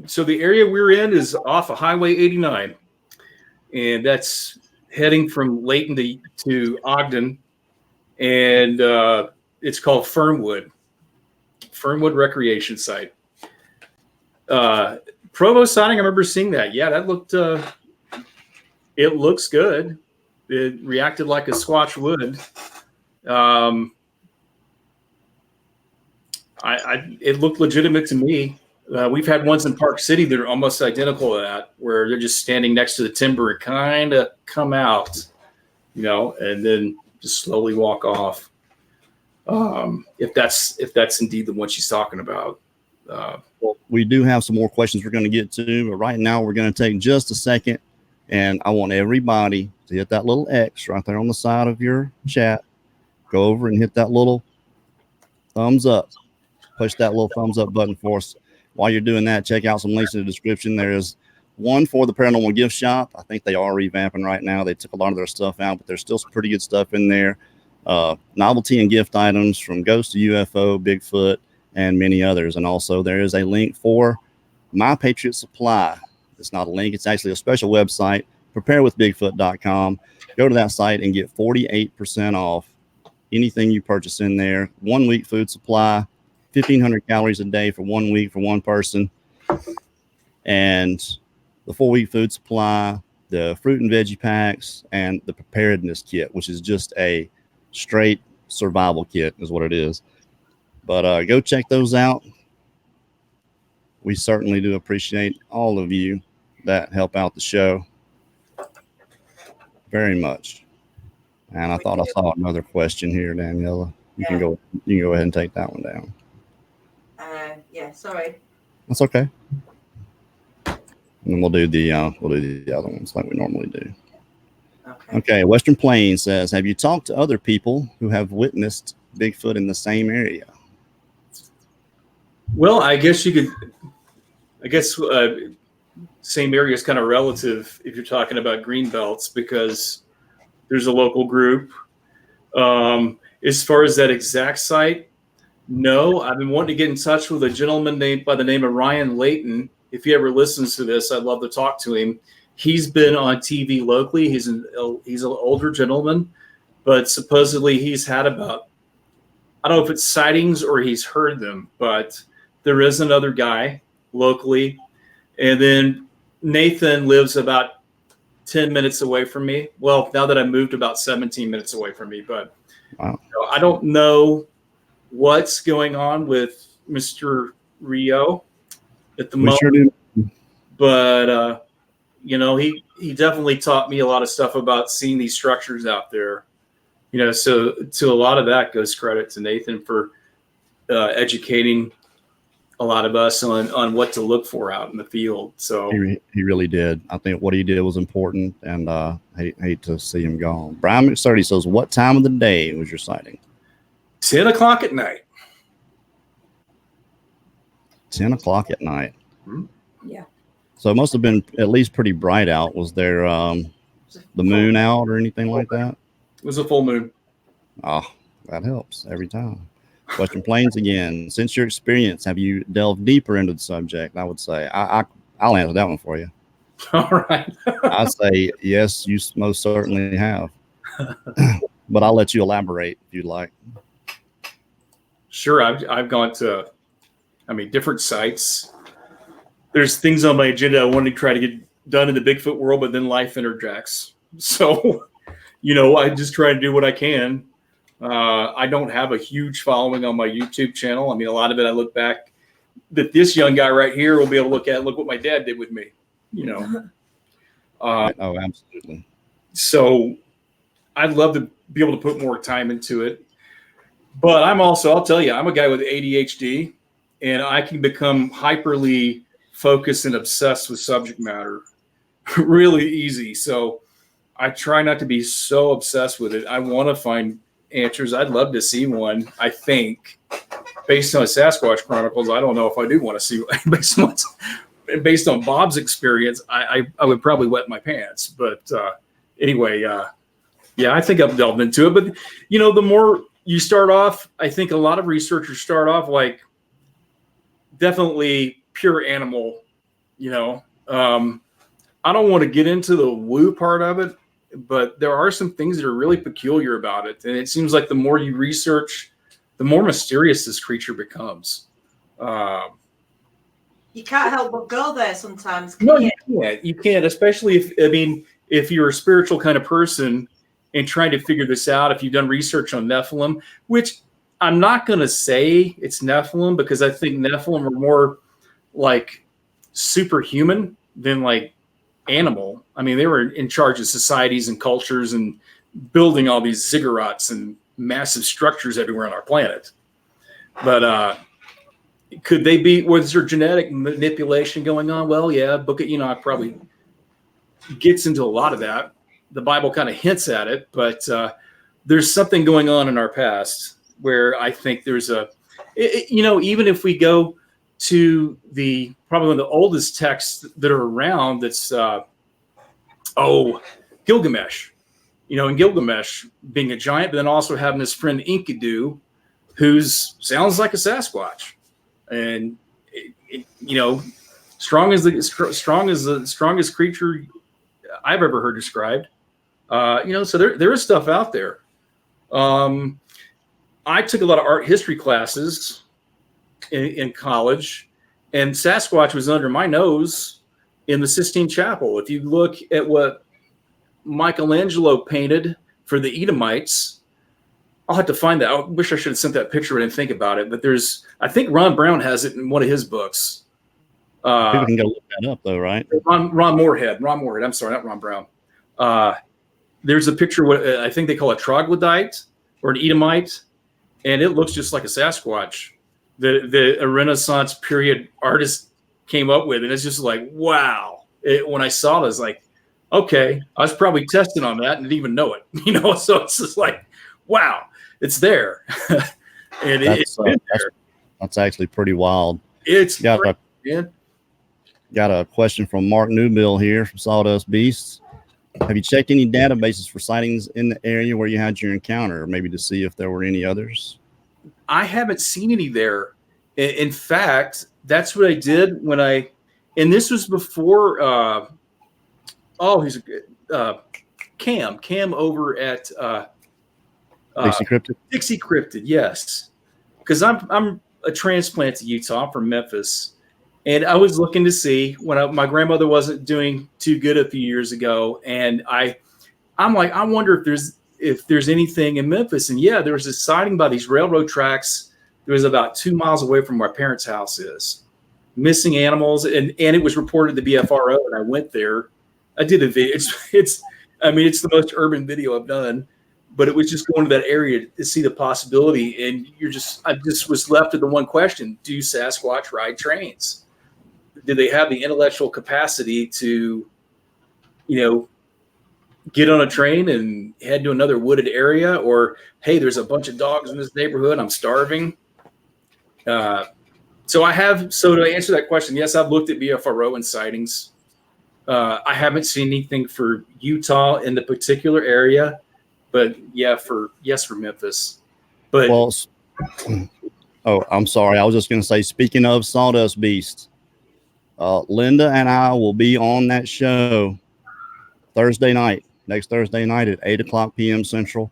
so the area we're in is off of Highway 89, and that's heading from Layton to Ogden, and it's called Fernwood Recreation Site. Provo sighting, I remember seeing that. Yeah, that looked. It looks good. It reacted like a Squatch would. It looked legitimate to me. We've had ones in Park City that are almost identical to that, where they're just standing next to the timber and kind of come out, and then just slowly walk off. If that's indeed the one she's talking about. Well, we do have some more questions we're going to get to, but right now we're going to take just a second, and I want everybody to hit that little X right there on the side of your chat. Go over and hit that little thumbs up. Push that little thumbs up button for us. While you're doing that, check out some links in the description. There is one for the Paranormal Gift Shop. I think they are revamping right now. They took a lot of their stuff out, but there's still some pretty good stuff in there. Novelty and gift items from Ghost to UFO, Bigfoot, and many others. And also there is a link for My Patriot Supply. It's not a link. It's actually a special website, preparewithbigfoot.com. Go to that site and get 48% off anything you purchase in there. 1 week food supply, 1,500 calories a day for 1 week for one person. And the 4-week food supply, the fruit and veggie packs, and the preparedness kit, which is just a straight survival kit is what it is. But go check those out. We certainly do appreciate all of you that help out the show very much. And I thought I saw another question here, Daniela. You can go ahead and take that one down. Sorry. That's okay. And then we'll do the other ones like we normally do. Okay. Western Plains says, have you talked to other people who have witnessed Bigfoot in the same area? Well, I guess same area is kind of relative if you're talking about green belts, because there's a local group. As far as that exact site, no, I've been wanting to get in touch with a gentleman by the name of Ryan Layton. If he ever listens to this, I'd love to talk to him. He's been on TV locally. He's an older gentleman, but supposedly he's had about, I don't know if it's sightings or he's heard them, but there is another guy locally. And then Nathan lives about 10 minutes away from me. Well, now that I moved, about 17 minutes away from me, but wow. I don't know what's going on with Mr. Rio at the moment. Sure do. But, he definitely taught me a lot of stuff about seeing these structures out there. So to a lot of that goes credit to Nathan for educating a lot of us on what to look for out in the field. So he really did. I think what he did was important, and hate to see him gone. Brian McSturdy says, what time of the day was your sighting? 10 o'clock at night. 10 o'clock at night. Yeah. So it must have been at least pretty bright out. Was there the moon out or anything like that? It was a full moon. Oh, that helps every time. Western Plains again. Since your experience, have you delved deeper into the subject? I would say I'll answer that one for you. All right. I say yes, you most certainly have. but I'll let you elaborate if you'd like. Sure. I've gone to, different sites. There's things on my agenda I want to try to get done in the Bigfoot world, but then life interjects. So, I just try to do what I can. I don't have a huge following on my YouTube channel. A lot of it I look back that this young guy right here will be able to look what my dad did with me, Oh, absolutely. So I'd love to be able to put more time into it. But I'll tell you, I'm a guy with ADHD, and I can become hyperly focused and obsessed with subject matter really easy. So I try not to be so obsessed with it. I want to find answers. I'd love to see one. I think based on Sasquatch Chronicles, I don't know if I do want to see based on Bob's experience, I would probably wet my pants. But anyway, I think I've delved into it. But, the more you start off, I think a lot of researchers start off like definitely pure animal, I don't want to get into the woo part of it, but there are some things that are really peculiar about it. And it seems like the more you research, the more mysterious this creature becomes. You can't help but go there sometimes. You can't, especially if you're a spiritual kind of person and trying to figure this out. If you've done research on Nephilim, which I'm not going to say it's Nephilim, because I think Nephilim are more like superhuman than like animal. They were in charge of societies and cultures and building all these ziggurats and massive structures everywhere on our planet. But could they be, was there genetic manipulation going on? Well, yeah, Book of Enoch probably gets into a lot of that. The Bible kind of hints at it, but there's something going on in our past where I think there's even if we go to probably one of the oldest texts that are around, that's Gilgamesh. And Gilgamesh being a giant, but then also having his friend Enkidu, who sounds like a Sasquatch, and strong as the strongest creature I've ever heard described. So there is stuff out there. I took a lot of art history classes in college, and Sasquatch was under my nose in the Sistine Chapel. If you look at what Michelangelo painted for the Edomites, I'll have to find that. I wish I should have sent that picture. I didn't think about it, but I think Ron Brown has it in one of his books. People can go look that up, though, right? Ron Moorhead. I'm sorry, not Ron Brown. There's a picture, what I think they call a troglodyte or an Edomite, and it looks just like a Sasquatch. The Renaissance period artist came up with, and it's just like, wow. When I saw it, I was like, okay, I was probably testing on that and didn't even know it. So it's just like, wow, it's there. And that's actually pretty wild. It's got a question from Mark Newbill here from Sawdust Beasts. Have you checked any databases for sightings in the area where you had your encounter, or maybe to see if there were any others? I haven't seen any there. In fact, that's what I did and this was before, Cam over at Dixie Cryptid? Dixie Cryptid, yes. Because I'm a transplant to Utah. I'm from Memphis. And I was looking to see when my grandmother wasn't doing too good a few years ago. And I'm like, I wonder if there's anything in Memphis. And yeah, there was a sighting by these railroad tracks. It was about 2 miles away from where my parents' house is. Missing animals. And it was reported to BFRO, and I went there. I did a video. It's the most urban video I've done, but it was just going to that area to see the possibility. And I just was left with the one question: do Sasquatch ride trains? Do they have the intellectual capacity to, get on a train and head to another wooded area? Or, hey, there's a bunch of dogs in this neighborhood, I'm starving. So to answer that question, yes, I've looked at BFRO and sightings. I haven't seen anything for Utah in the particular area, but for Memphis. But I'm sorry. I was just going to say, speaking of Sawdust Beast, Linda and I will be on that show next Thursday night at 8:00 p.m. Central.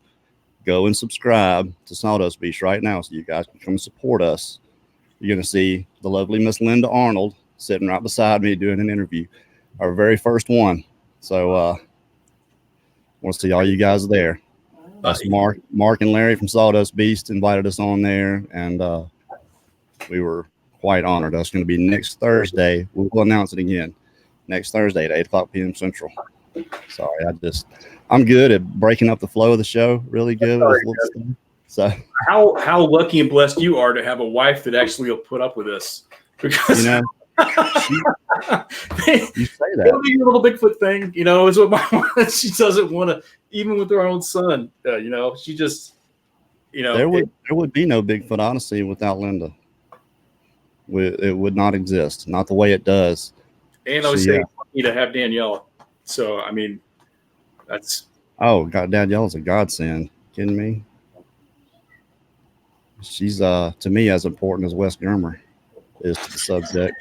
go and subscribe to Sawdust Beast right now so you guys can come support us. You're going to see the lovely Miss Linda Arnold sitting right beside me doing an interview, our very first one. So want to see all you guys there. That's Mark and Larry from Sawdust Beast invited us on there, and we were quite honored. That's going to be next Thursday. We'll announce it again next Thursday at 8:00 p.m. Central. Sorry, I'm good at breaking up the flow of the show. Really good with little stuff. So how lucky and blessed you are to have a wife that actually will put up with this. Because you say that your little Bigfoot thing, is what my mom. She doesn't want to, even with her own son. She just, there would be no Bigfoot Odyssey without Linda. It would not exist, not the way it does. And I was saying, to have Daniela. So I mean, that's God. Daniela's a godsend. Kidding me? She's to me as important as Wes Germer is to the subject.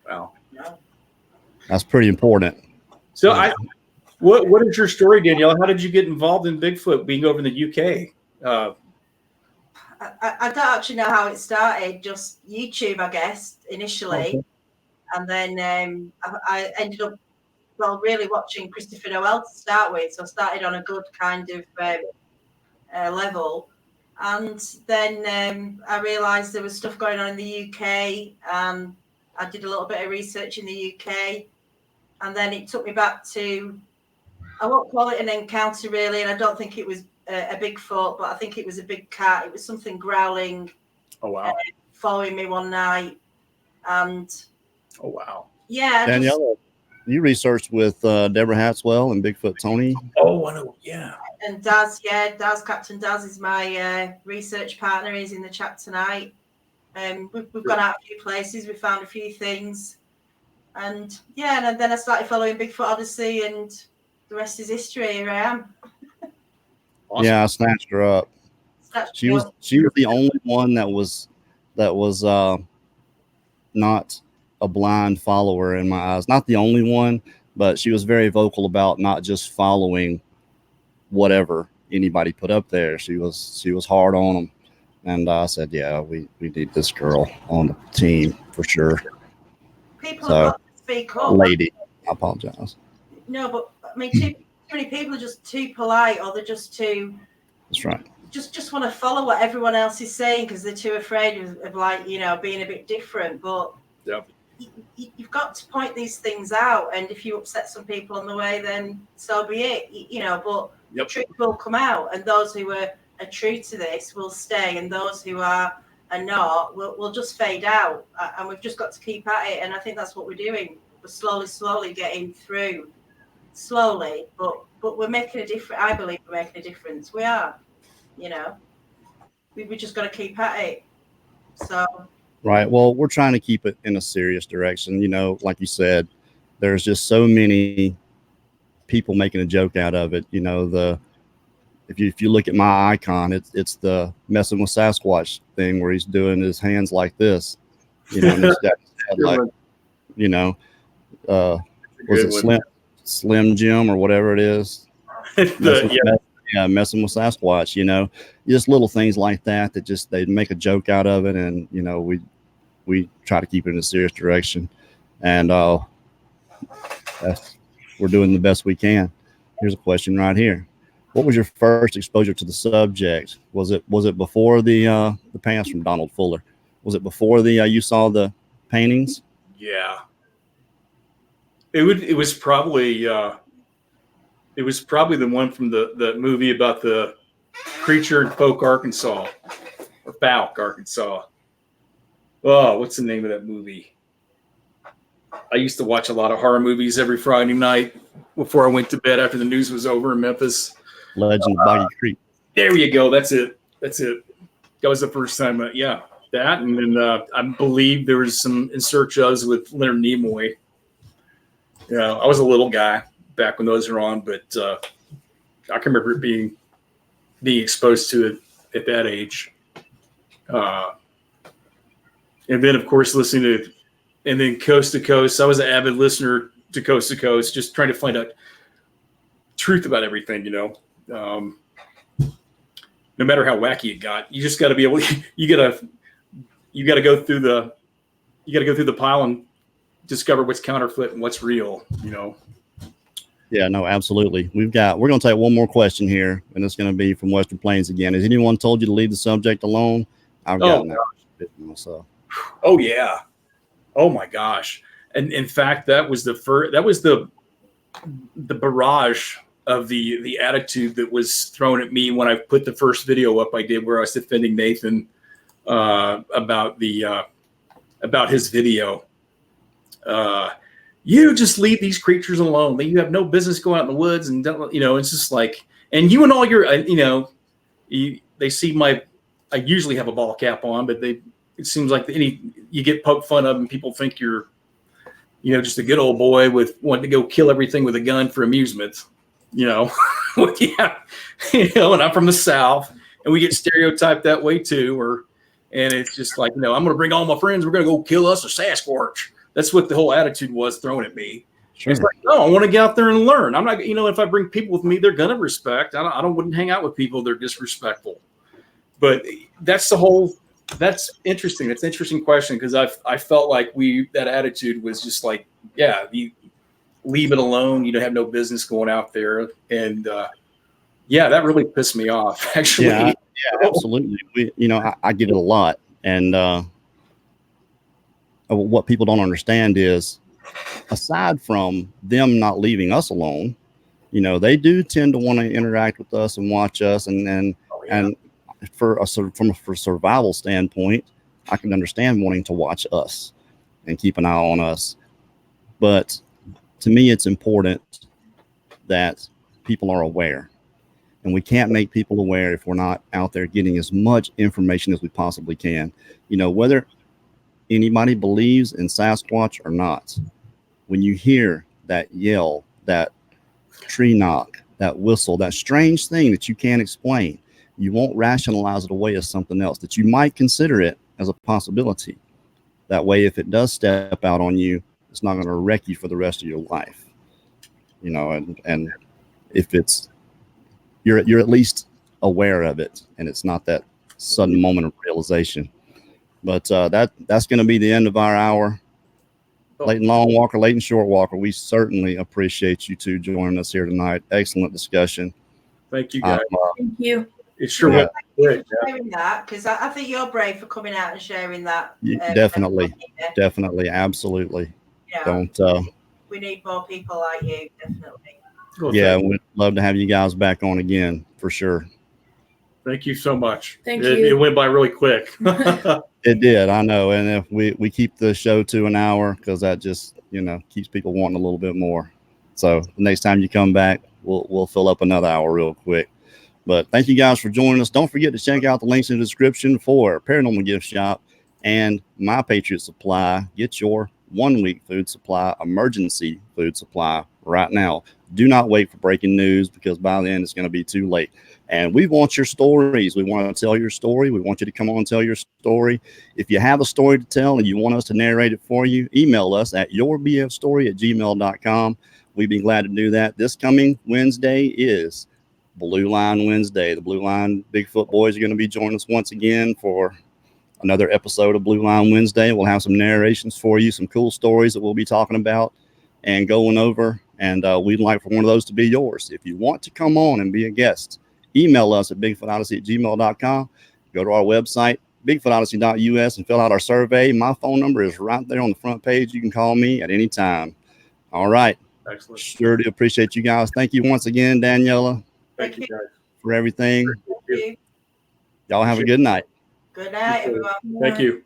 Wow, that's pretty important. So what is your story, Daniela? How did you get involved in Bigfoot being over in the UK? I don't actually know how it started. Just YouTube, I guess, initially, okay. And then I ended up really watching Christopher Noel to start with. So I started on a good kind of level. And then I realised there was stuff going on in the UK. I did a little bit of research in the UK. And then it took me back to, I won't call it an encounter really, and I don't think it was a Bigfoot, but I think it was a big cat. It was something growling. Oh, wow. Following me one night. And oh, wow. Yeah. Daniela, you researched with Deborah Hatswell and Bigfoot Tony. Oh, I know. Yeah. And Daz, Captain Daz is my research partner. He's in the chat tonight. We've gone out a few places. We found a few things. And then I started following Bigfoot Odyssey, and the rest is history. Here I am. Awesome. Yeah, I snatched her up. She was the only one that was not a blind follower in my eyes. Not the only one, but she was very vocal about not just following whatever anybody put up there. She was hard on them, and I said, yeah, we need this girl on the team for sure. People have got to speak up. Lady, I apologize. No, but I mean, too many people are just too polite, or they're just too. That's right. Just want to follow what everyone else is saying because they're too afraid of being a bit different. But yep. You've got to point these things out, and if you upset some people on the way, then so be it. But yep. Truth will come out, and those who are true to this will stay, and those who are not will just fade out. And we've just got to keep at it, and I think that's what we're doing. We're slowly getting through, but we're making a difference. I believe we're making a difference. We are, we just got to keep at it. So. Right. Well, we're trying to keep it in a serious direction. Like you said, there's just so many people making a joke out of it. If you look at my icon, it's the messing with Sasquatch thing where he's doing his hands like this. And his dad's head like, was it Slim Jim or whatever it is? Messing with Sasquatch. Just little things like that just they make a joke out of it, and we try to keep it in a serious direction, and we're doing the best we can. Here's a question right here: what was your first exposure to the subject? Was it before the paintings from Donald Fuller? Was it before you saw the paintings? Yeah, it was probably the one from the movie about the creature in Folk, Arkansas, or Fouke, Arkansas. Oh, what's the name of that movie? I used to watch a lot of horror movies every Friday night before I went to bed after the news was over in Memphis. Legend of Boggy Creek. There you go. That's it. That was the first time. That. And then I believe there was some In Search Ofs with Leonard Nimoy. I was a little guy back when those were on, but I can remember being exposed to it at that age. And then, of course, listening to, and then Coast to Coast. I was an avid listener to Coast, just trying to find out truth about everything, no matter how wacky it got, you just got to be able. You got to go through the pile and discover what's counterfeit and what's real. Yeah, no, absolutely. We're going to take one more question here, and it's going to be from Western Plains again. Has anyone told you to leave the subject alone? I've got myself. Oh yeah. Oh my gosh. And in fact, that was the barrage of the attitude that was thrown at me when I put the first video up I did where I was defending Nathan about his video. You just leave these creatures alone. You have no business going out in the woods, and it's just like, and you and all your, they see I usually have a ball cap on, but it seems like you get poked fun of, and people think you're, just a good old boy with wanting to go kill everything with a gun for amusement, yeah, and I'm from the South, and we get stereotyped that way too, and it's just like, I'm going to bring all my friends. We're going to go kill us a Sasquatch. That's what the whole attitude was thrown at me. Sure. It's like, no, I want to get out there and learn. I'm not, if I bring people with me, they're going to respect. I wouldn't hang out with people. They're disrespectful. But that's interesting. That's an interesting question, because I felt like that attitude was just like, yeah, you leave it alone. You don't have no business going out there. And that really pissed me off, actually. Yeah, absolutely. I get it a lot. And what people don't understand is, aside from them not leaving us alone, they do tend to want to interact with us and watch us. And from a survival standpoint, I can understand wanting to watch us and keep an eye on us. But to me, it's important that people are aware. And we can't make people aware if we're not out there getting as much information as we possibly can. Whether anybody believes in Sasquatch or not, when you hear that yell, that tree knock, that whistle, that strange thing that you can't explain, you won't rationalize it away as something else, that you might consider it as a possibility. That way, if it does step out on you, it's not going to wreck you for the rest of your life. And if you're at least aware of it, and it's not that sudden moment of realization. But that's going to be the end of our hour. Layton Longwalker, Layton Shortwalker, we certainly appreciate you two joining us here tonight. Excellent discussion. Thank you, guys. Thank you. It sure went great. Sharing that, because I think you're brave for coming out and sharing that. Definitely, absolutely. Don't. We need more people like you, definitely. Well, we'd love to have you guys back on again for sure. Thank you so much. Thank you. It went by really quick. It did, I know. And if we keep the show to an hour, because that just keeps people wanting a little bit more. So the next time you come back, we'll fill up another hour real quick. But thank you guys for joining us. Don't forget to check out the links in the description for Paranormal Gift Shop and My Patriot Supply. Get your 1 week food supply, emergency food supply right now. Do not wait for breaking news, because by then it's going to be too late. And we want your stories. We want to tell your story. We want you to come on and tell your story. If you have a story to tell and you want us to narrate it for you, email us at yourbfstory@gmail.com. We'd be glad to do that. This coming Wednesday is Blue Line Wednesday. The Blue Line Bigfoot boys are going to be joining us once again for another episode of Blue Line Wednesday. We'll have some narrations for you, some cool stories that we'll be talking about and going over. And we'd like for one of those to be yours. If you want to come on and be a guest, email us at bigfootodyssey@gmail.com. Go to our website, bigfootodyssey.us, and fill out our survey. My phone number is right there on the front page. You can call me at any time. All right. Excellent. Sure do appreciate you guys. Thank you once again, Daniela. Thank you, guys. For everything. Thank you. Y'all have a good night. Good night, everyone. Thank you.